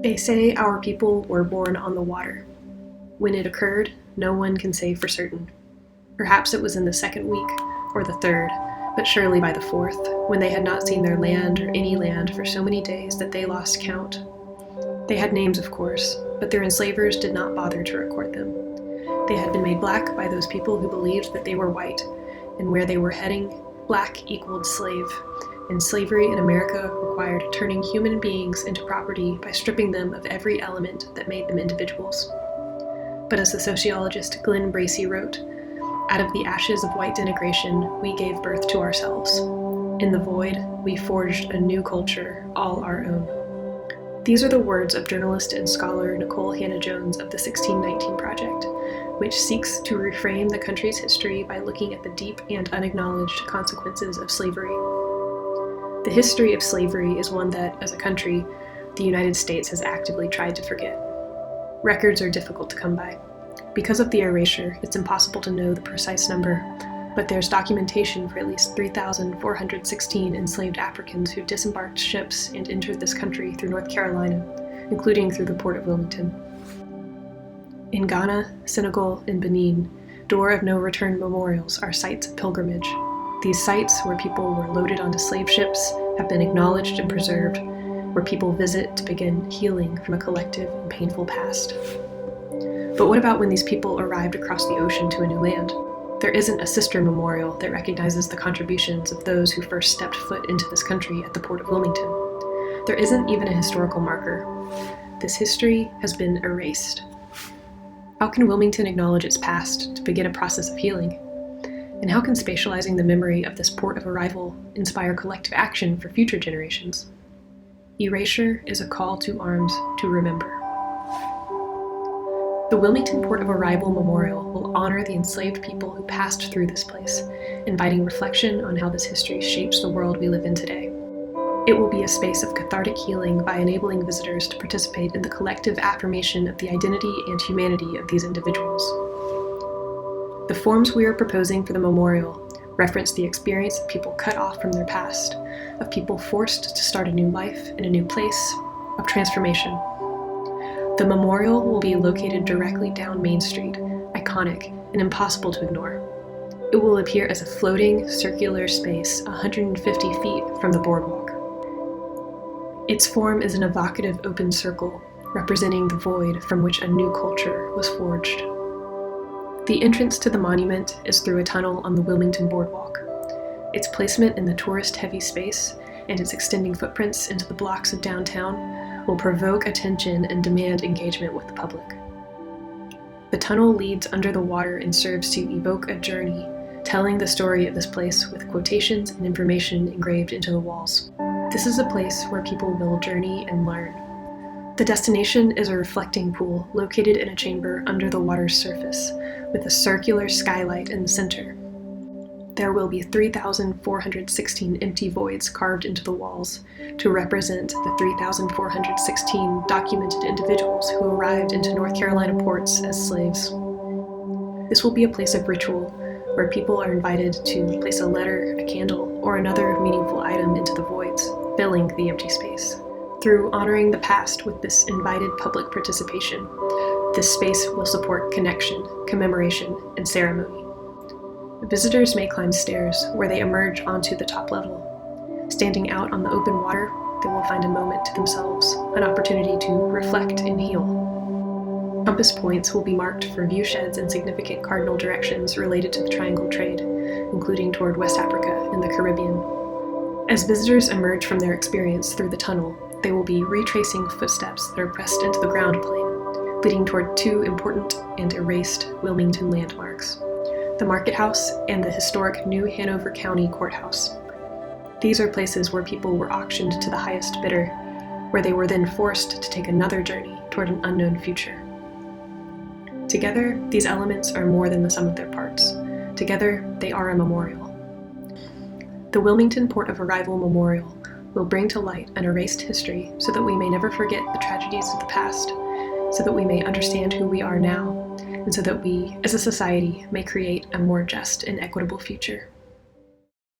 They say our people were born on the water. When it occurred, no one can say for certain. Perhaps it was in the second week, or the third, but surely by the fourth, when they had not seen their land or any land for so many days that they lost count. They had names, of course, but their enslavers did not bother to record them. They had been made black by those people who believed that they were white, and where they were heading, black equaled slave, and slavery in America required turning human beings into property by stripping them of every element that made them individuals. But as the sociologist Glenn Bracey wrote, out of the ashes of white denigration, we gave birth to ourselves. In the void, we forged a new culture, all our own. These are the words of journalist and scholar Nicole Hannah-Jones of the 1619 Project, which seeks to reframe the country's history by looking at the deep and unacknowledged consequences of slavery. The history of slavery is one that, as a country, the United States has actively tried to forget. Records are difficult to come by. Because of the erasure, it's impossible to know the precise number, but there's documentation for at least 3,416 enslaved Africans who disembarked ships and entered this country through North Carolina, including through the port of Wilmington. In Ghana, Senegal, and Benin, door of no return memorials are sites of pilgrimage. These sites, where people were loaded onto slave ships, have been acknowledged and preserved, where people visit to begin healing from a collective and painful past. But what about when these people arrived across the ocean to a new land? There isn't a sister memorial that recognizes the contributions of those who first stepped foot into this country at the port of Wilmington. There isn't even a historical marker. This history has been erased. How can Wilmington acknowledge its past to begin a process of healing? And how can spatializing the memory of this port of arrival inspire collective action for future generations? Erasure is a call to arms to remember. The Wilmington Port of Arrival Memorial will honor the enslaved people who passed through this place, inviting reflection on how this history shapes the world we live in today. It will be a space of cathartic healing by enabling visitors to participate in the collective affirmation of the identity and humanity of these individuals. The forms we are proposing for the memorial reference the experience of people cut off from their past, of people forced to start a new life in a new place, of transformation. The memorial will be located directly down Main Street, iconic and impossible to ignore. It will appear as a floating, circular space 150 feet from the boardwalk. Its form is an evocative open circle, representing the void from which a new culture was forged. The entrance to the monument is through a tunnel on the Wilmington Boardwalk. Its placement in the tourist-heavy space and its extending footprints into the blocks of downtown will provoke attention and demand engagement with the public. The tunnel leads under the water and serves to evoke a journey, telling the story of this place with quotations and information engraved into the walls. This is a place where people will journey and learn. The destination is a reflecting pool located in a chamber under the water's surface, with a circular skylight in the center. There will be 3,416 empty voids carved into the walls to represent the 3,416 documented individuals who arrived into North Carolina ports as slaves. This will be a place of ritual where people are invited to place a letter, a candle, or another meaningful item into the voids, filling the empty space. Through honoring the past with this invited public participation, this space will support connection, commemoration, and ceremony. Visitors may climb stairs where they emerge onto the top level. Standing out on the open water, they will find a moment to themselves, an opportunity to reflect and heal. Compass points will be marked for viewsheds and significant cardinal directions related to the triangle trade, including toward West Africa and the Caribbean. As visitors emerge from their experience through the tunnel, they will be retracing footsteps that are pressed into the ground plane, leading toward two important and erased Wilmington landmarks: the Market House and the historic New Hanover County Courthouse. These are places where people were auctioned to the highest bidder, where they were then forced to take another journey toward an unknown future. Together, these elements are more than the sum of their parts. Together, they are a memorial. The Wilmington Port of Arrival Memorial will bring to light an erased history so that we may never forget the tragedies of the past, so that we may understand who we are now, and so that we, as a society, may create a more just and equitable future.